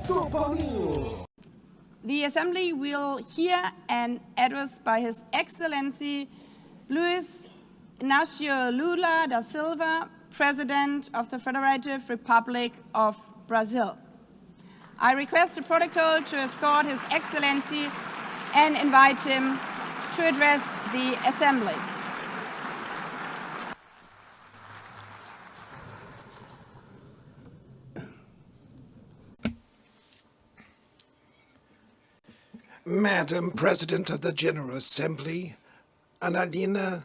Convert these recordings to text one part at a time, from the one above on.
do Paulinho. The Assembly will hear an address by His Excellency Luiz Inácio Lula da Silva, President of the Federative Republic of Brazil. I request the protocol to escort His Excellency and invite him to address the Assembly. Madam President of the General Assembly, Analina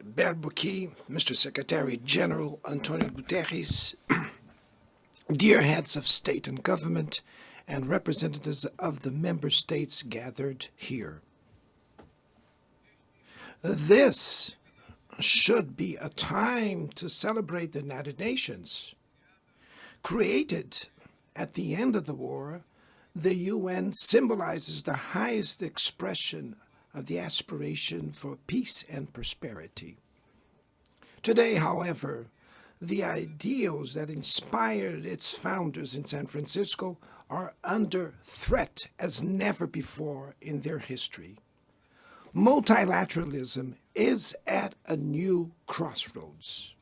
Berbuki, Mr. Secretary General Antonio Guterres, dear heads of state and government, and representatives of the member states gathered here. This should be a time to celebrate the United Nations. Created at the end of the war, the UN symbolizes the highest expression of the aspiration for peace and prosperity. Today, however, the ideals that inspired its founders in San Francisco are under threat as never before in their history. Multilateralism is at a new crossroads.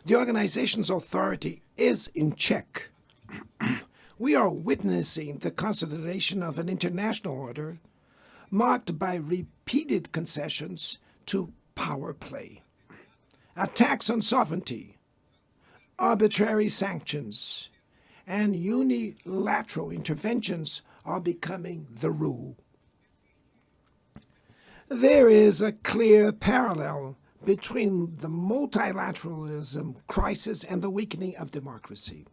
The organization's authority is in check. We are witnessing the consolidation of an international order marked by repeated concessions to power play. Attacks on sovereignty, arbitrary sanctions, and unilateral interventions are becoming the rule. There is a clear parallel between the multilateralism crisis and the weakening of democracy.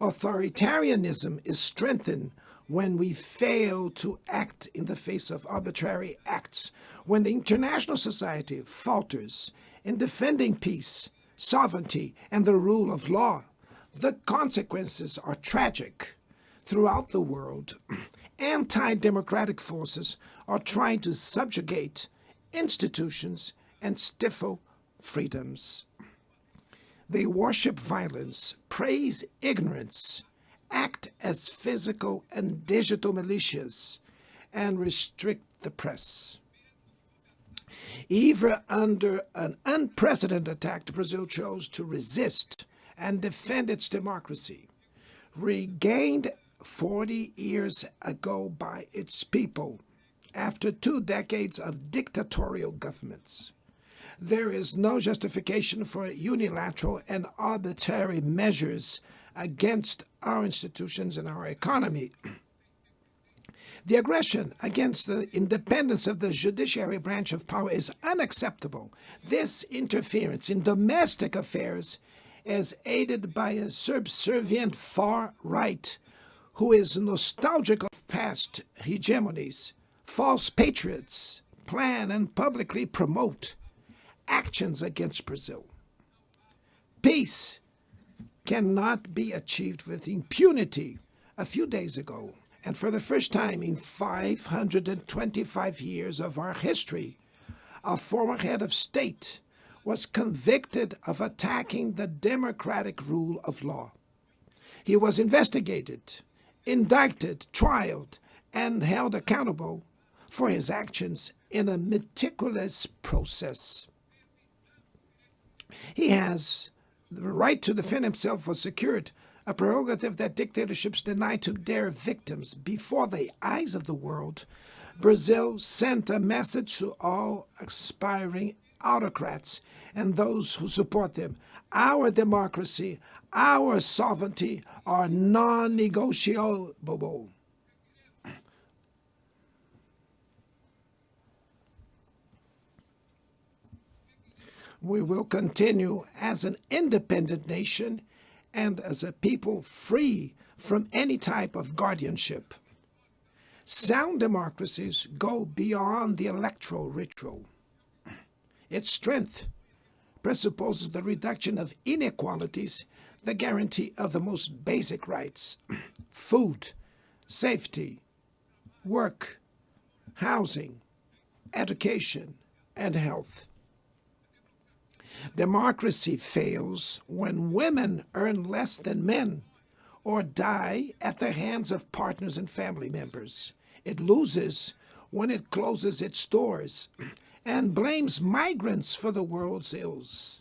Authoritarianism is strengthened when we fail to act in the face of arbitrary acts, when the international society falters in defending peace, sovereignty, and the rule of law. The consequences are tragic. Throughout the world, anti-democratic forces are trying to subjugate institutions and stifle freedoms. They worship violence, praise ignorance, act as physical and digital militias, and restrict the press. Even under an unprecedented attack, Brazil chose to resist and defend its democracy, regained 40 years ago by its people after 2 decades of dictatorial governments. There is no justification for unilateral and arbitrary measures against our institutions and our economy. The aggression against the independence of the judiciary branch of power is unacceptable. This interference in domestic affairs is aided by a subservient far right who is nostalgic of past hegemonies. False patriots plan and publicly promote actions against Brazil. Peace cannot be achieved with impunity. A few days ago, and for the first time in 525 years of our history, a former head of state was convicted of attacking the democratic rule of law. He was investigated, indicted, trialed, and held accountable for his actions in a meticulous process. He has the right to defend himself was secured, a prerogative that dictatorships deny to their victims. Before the eyes of the world, Brazil sent a message to all aspiring autocrats and those who support them. Our democracy, our sovereignty are non-negotiable. We will continue as an independent nation and as a people free from any type of guardianship. Sound democracies go beyond the electoral ritual. Its strength presupposes the reduction of inequalities, the guarantee of the most basic rights: food, safety, work, housing, education, and health. Democracy fails when women earn less than men, or die at the hands of partners and family members. It loses when it closes its doors and blames migrants for the world's ills.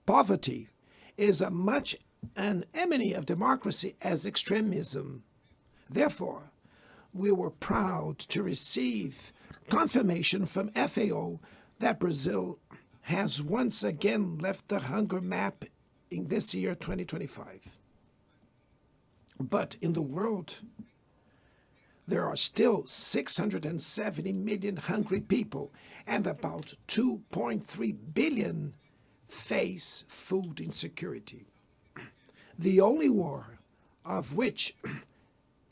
Poverty is as much an enemy of democracy as extremism. Therefore, we were proud to receive confirmation from FAO that Brazil has once again left the hunger map in this year, 2025. But in the world, there are still 670 million hungry people, and about 2.3 billion face food insecurity. The only war of which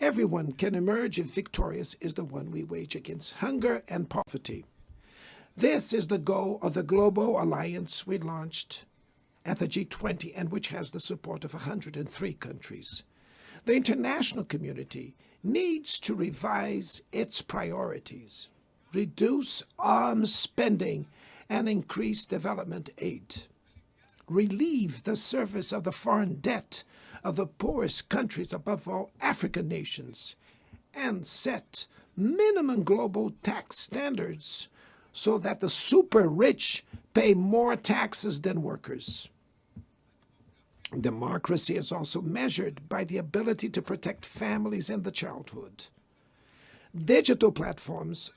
everyone can emerge victorious is the one we wage against hunger and poverty. This is the goal of the global alliance we launched at the G20 and which has the support of 103 countries. The international community needs to revise its priorities, reduce arms spending, and increase development aid. Relieve the service of the foreign debt of the poorest countries, above all African nations, and set minimum global tax standards so that the super rich pay more taxes than workers. Democracy is also measured by the ability to protect families and the childhood. Digital platforms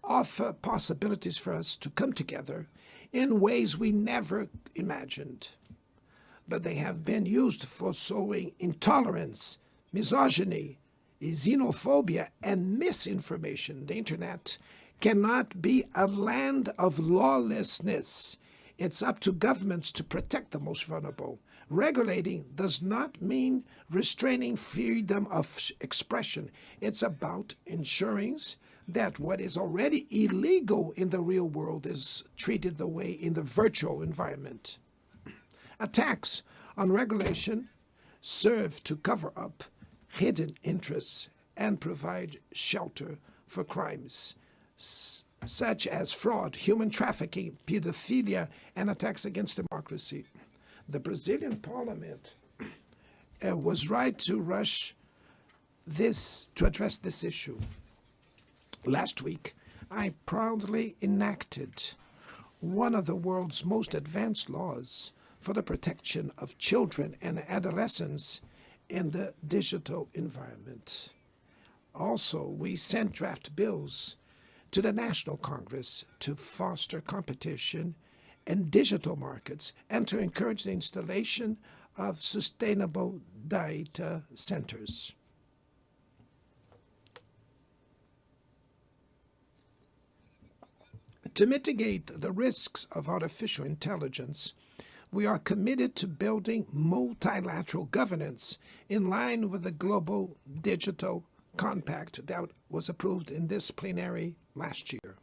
offer possibilities for us to come together in ways we never imagined. But they have been used for sowing intolerance, misogyny, xenophobia, and misinformation. The internet cannot be a land of lawlessness. It's up to governments to protect the most vulnerable. Regulating does not mean restraining freedom of expression. It's about ensuring that what is already illegal in the real world is treated the way in the virtual environment. Attacks on regulation serve to cover up hidden interests and provide shelter for crimes such as fraud, human trafficking, pedophilia, and attacks against democracy. The Brazilian parliament was right to rush to address this issue. Last week, I proudly enacted one of the world's most advanced laws for the protection of children and adolescents in the digital environment. Also, we sent draft bills to the National Congress to foster competition in digital markets and to encourage the installation of sustainable data centers. To mitigate the risks of artificial intelligence, we are committed to building multilateral governance in line with the Global Digital Compact that was approved in this plenary last year.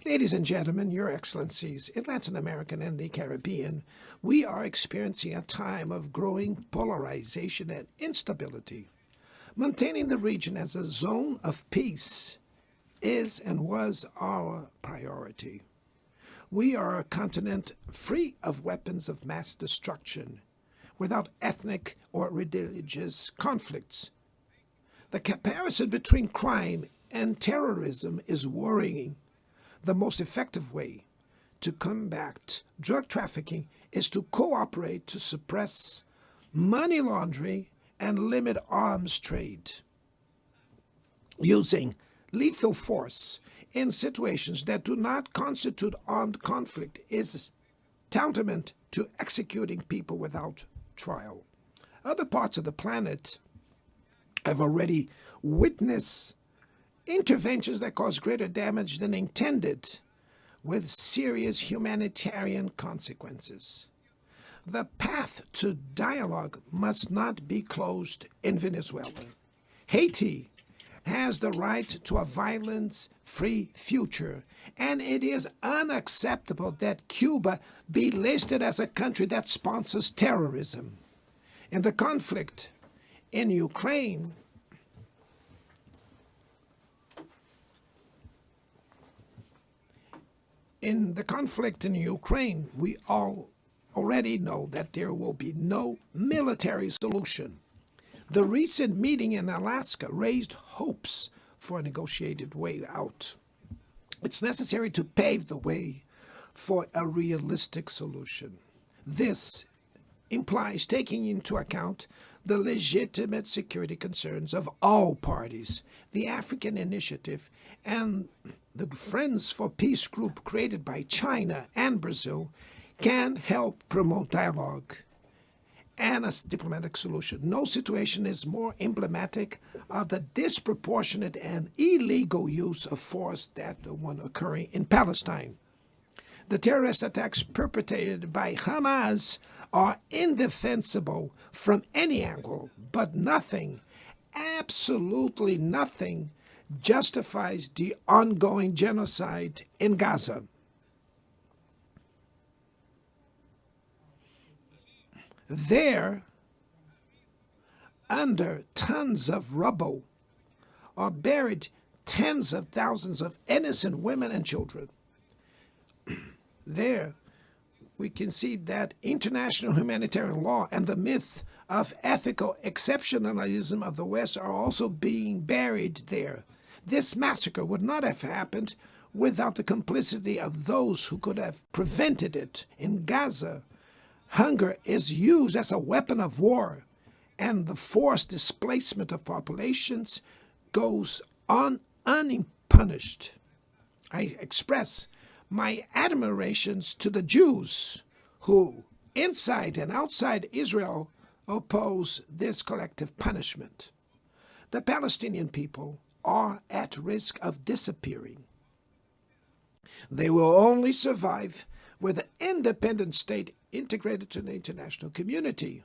Ladies and gentlemen, Your Excellencies, in Latin America and the Caribbean, we are experiencing a time of growing polarization and instability. Maintaining the region as a zone of peace is and was our priority. We are a continent free of weapons of mass destruction, without ethnic or religious conflicts. The comparison between crime and terrorism is worrying. The most effective way to combat drug trafficking is to cooperate to suppress money laundering and limit arms trade. Using lethal force in situations that do not constitute armed conflict is tantamount to executing people without trial. Other parts of the planet have already witnessed interventions that cause greater damage than intended, with serious humanitarian consequences. The path to dialogue must not be closed in Venezuela. Haiti has the right to a violence-free future, and it is unacceptable that Cuba be listed as a country that sponsors terrorism. In the conflict in Ukraine, we all already know that there will be no military solution. The recent meeting in Alaska raised hopes for a negotiated way out. It's necessary to pave the way for a realistic solution. This implies taking into account the legitimate security concerns of all parties. The African Initiative and the Friends for Peace group created by China and Brazil can help promote dialogue and a diplomatic solution. No situation is more emblematic of the disproportionate and illegal use of force than the one occurring in Palestine. The terrorist attacks perpetrated by Hamas are indefensible from any angle, but nothing, absolutely nothing, justifies the ongoing genocide in Gaza. There, under tons of rubble, are buried tens of thousands of innocent women and children. There, we can see that international humanitarian law and the myth of ethical exceptionalism of the West are also being buried there. This massacre would not have happened without the complicity of those who could have prevented it. In Gaza, hunger is used as a weapon of war, and the forced displacement of populations goes on unpunished. I express my admirations to the Jews who, inside and outside Israel, oppose this collective punishment. The Palestinian people are at risk of disappearing. They will only survive with an independent state integrated to the international community.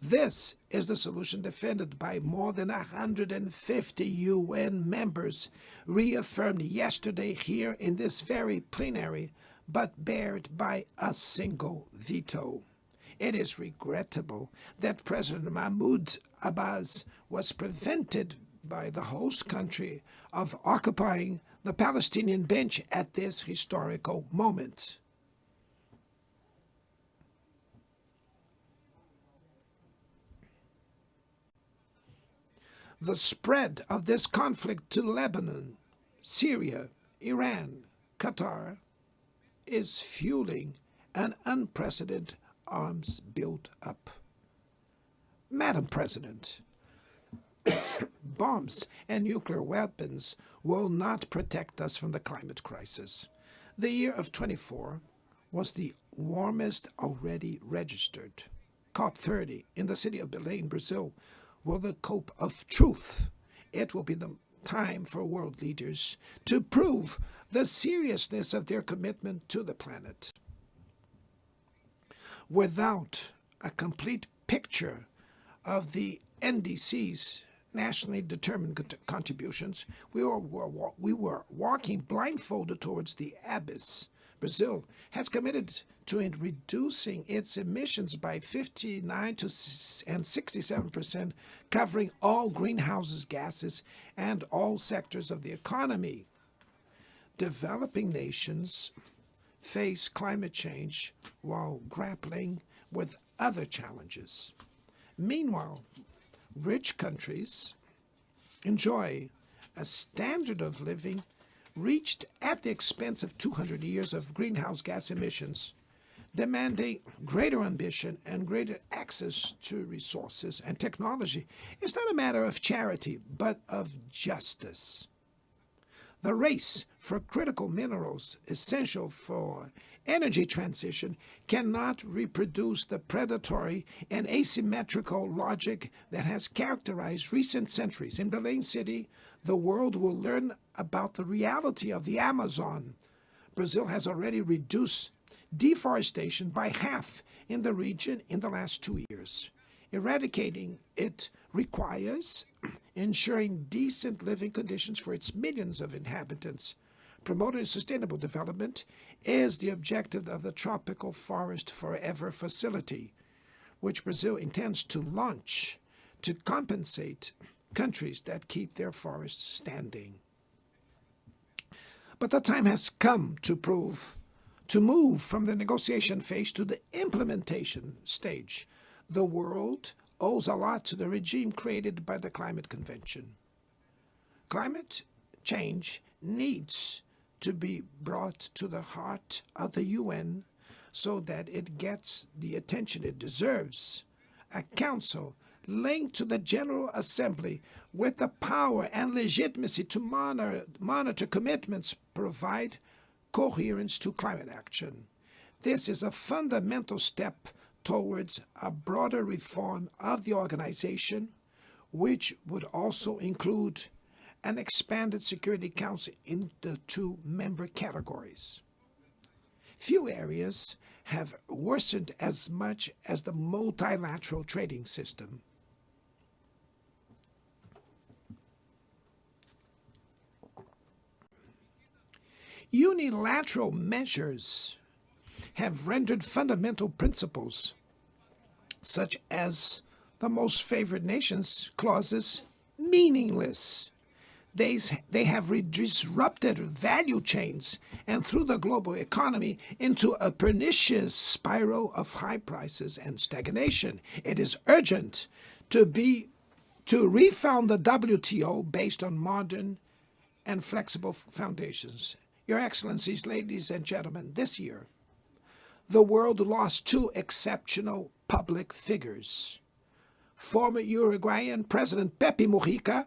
This is the solution defended by more than 150 UN members, reaffirmed yesterday here in this very plenary, but bared by a single veto. It is regrettable that President Mahmoud Abbas was prevented by the host country of occupying the Palestinian bench at this historical moment. The spread of this conflict to Lebanon, Syria, Iran, Qatar is fueling an unprecedented arms build-up. Madam President, bombs and nuclear weapons will not protect us from the climate crisis. The year of 24 was the warmest already registered. COP30 in the city of Belém, Brazil, will the cope of truth. It will be the time for world leaders to prove the seriousness of their commitment to the planet. Without a complete picture of the NDC's nationally determined contributions, we were walking blindfolded towards the abyss. Brazil has committed to reducing its emissions by 59% and 67%, covering all greenhouse gases and all sectors of the economy. Developing nations face climate change while grappling with other challenges. Meanwhile, rich countries enjoy a standard of living reached at the expense of 200 years of greenhouse gas emissions, demanding greater ambition and greater access to resources and technology. It's not a matter of charity, but of justice. The race for critical minerals essential for energy transition cannot reproduce the predatory and asymmetrical logic that has characterized recent centuries. In Belém City, the world will learn about the reality of the Amazon. Brazil has already reduced deforestation by half in the region in the last 2 years. Eradicating it requires ensuring decent living conditions for its millions of inhabitants. Promoting sustainable development is the objective of the Tropical Forest Forever facility, which Brazil intends to launch to compensate countries that keep their forests standing. But the time has come to move from the negotiation phase to the implementation stage. The world owes a lot to the regime created by the Climate Convention. Climate change needs to be brought to the heart of the UN so that it gets the attention it deserves. A council linked to the General Assembly with the power and legitimacy to monitor commitments provide coherence to climate action. This is a fundamental step towards a broader reform of the organization, which would also include an expanded Security Council in the 2 member categories. Few areas have worsened as much as the multilateral trading system. Unilateral measures have rendered fundamental principles, such as the most favored nations clauses, meaningless. They have disrupted value chains and threw the global economy into a pernicious spiral of high prices and stagnation. It is urgent to refound the WTO based on modern and flexible foundations. Your Excellencies, ladies and gentlemen, this year, the world lost 2 exceptional public figures. Former Uruguayan President Pepe Mujica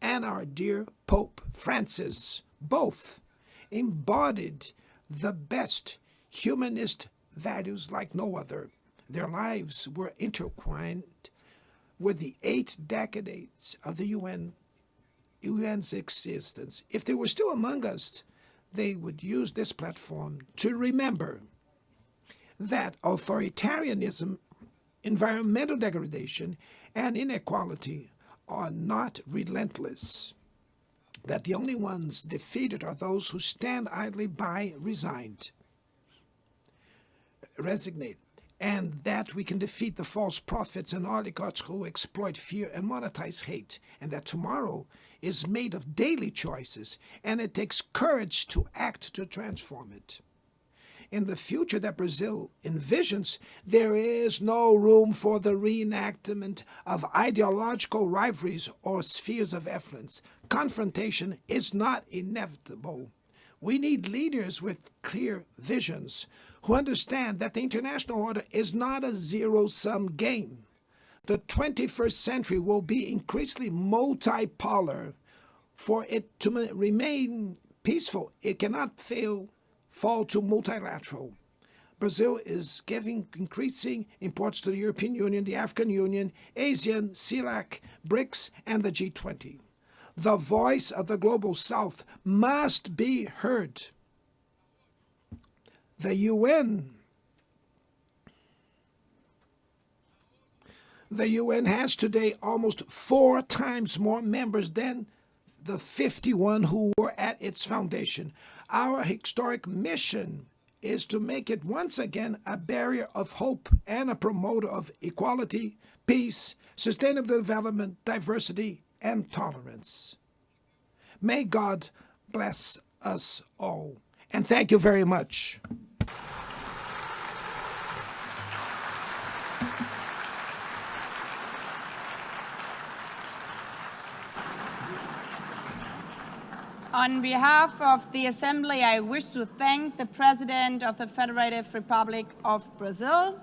and our dear Pope Francis, both embodied the best humanist values like no other. Their lives were intertwined with the 8 decades of the UN's existence. If they were still among us, they would use this platform to remember that authoritarianism, environmental degradation, and inequality are not relentless, that the only ones defeated are those who stand idly by, resignate, and that we can defeat the false prophets and oligarchs who exploit fear and monetize hate, and that tomorrow is made of daily choices, and it takes courage to act to transform it. In the future that Brazil envisions, there is no room for the reenactment of ideological rivalries or spheres of influence. Confrontation is not inevitable. We need leaders with clear visions who understand that the international order is not a zero-sum game. The 21st century will be increasingly multipolar. For it to remain peaceful, it cannot fall to multilateral. Brazil is giving increasing importance to the European Union, the African Union, ASEAN, CELAC, BRICS, and the G20. The voice of the Global South must be heard. The UN has today almost 4 times more members than the 51 who were at its foundation. Our historic mission is to make it once again a barrier of hope and a promoter of equality, peace, sustainable development, diversity, and tolerance. May God bless us all. And thank you very much. On behalf of the Assembly, I wish to thank the President of the Federative Republic of Brazil,